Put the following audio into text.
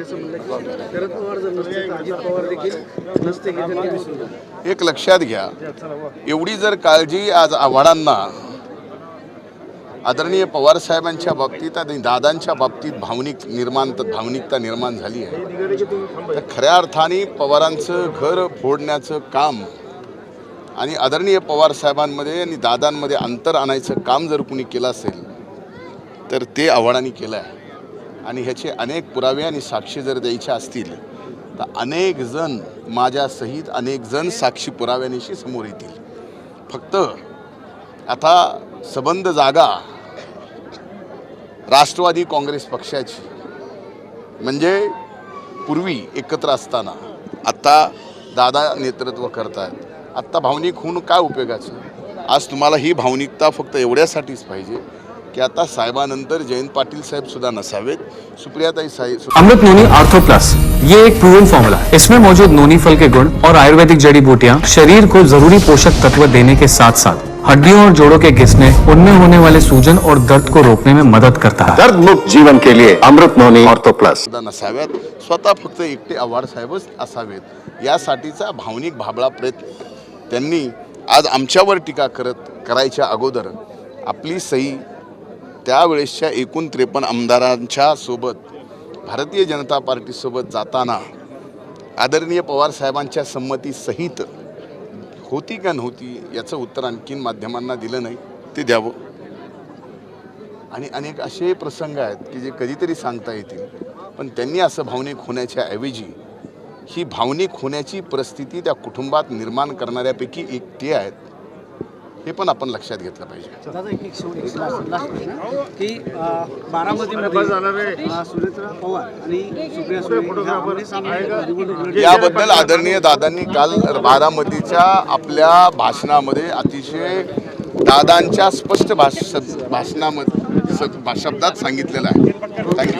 असं म्हणलं की शरद पवार जर नसते तर अजित पवार देखील नसते की त्यांनी दिसून येतं. एक लक्षात घ्या, एवढी जर काळजी आज आव्हाडांना आदरणीय पवार साहेबांच्या बाबतीत आणि दादांच्या बाबतीत भावनिकता निर्माण झाली आहे, तर खऱ्या अर्थाने पवारांचं घर फोडण्याचं काम आणि आदरणीय पवार साहेबांमध्ये आणि दादांमध्ये अंतर आणायचं काम जर कुणी केलं असेल तर ते आव्हाडांनी केलं आहे. आणि ह्याचे अनेक पुरावे आणि साक्षी जर द्यायचे असतील तर अनेक जण माझ्यासहित अनेक जण साक्षी पुराव्यानिशी समोर येतील. फक्त आता सबंध जागा राष्ट्रवादी काँग्रेस पक्षाची, म्हणजे पूर्वी एकत्र असताना आत्ता दादा नेतृत्व करतात. आत्ता भावनिक होऊन काय उपयोगाचं? आज तुम्हाला ही भावनिकता फक्त एवढ्यासाठीच पाहिजे कि आता साहेबानंतर जयंत पाटील साहेब सुद्धा नसावेत, सुप्रियाताई साहेब. अमृत नोनी ऑर्थो प्लस, ये एक प्रूवन फॉर्मूला है. इसमें मौजूद नोनी फल के गुण और आयुर्वेदिक जड़ी बूटियां शरीर को जरूरी पोषक तत्व देने के साथ साथ हड्डियों और जोड़ों के घिसने, उनमें होने वाले सूजन और दर्द को रोकने में मदद करता है. दर्द मुक्त जीवन के लिए अमृत नोनी ऑर्थो प्लस. सुद्धा नसाव्यात, स्वतः फक्त एकटे आव्हाड साहेबच असावेत, यासाठीचा भावनिक भाबळा प्रयत्न त्यांनी आज आमच्यावर टीका करायच्या अगोदर आपली सही त्यावेळेसच्या 53 आमदारांच्या सोबत भारतीय जनता पार्टीसोबत जाताना आदरणीय पवार साहेबांच्या संमतीसहित होती का नव्हती याचं उत्तर आणखीन माध्यमांना दिलं नाही, ते द्यावं. आणि अनेक असे प्रसंग आहेत की जे कधीतरी सांगता येतील, पण त्यांनी असं भावनिक होण्याच्या ऐवजी ही भावनिक होण्याची परिस्थिती त्या कुटुंबात निर्माण करणाऱ्यापैकी एक ते आहेत, हे पण आपण लक्षात घेतलं पाहिजे. दादा एक लास्ट प्रश्न की बारामतीमध्ये सुनेत्रा पवार आणि सुप्रिया सुळे याबद्दल आदरणीय दादांनी काल बारामतीच्या आपल्या भाषणामध्ये अतिशय दादांच्या स्पष्ट भाषणामध्ये शब्दात सांगितलेलं आहे. थँक्यू.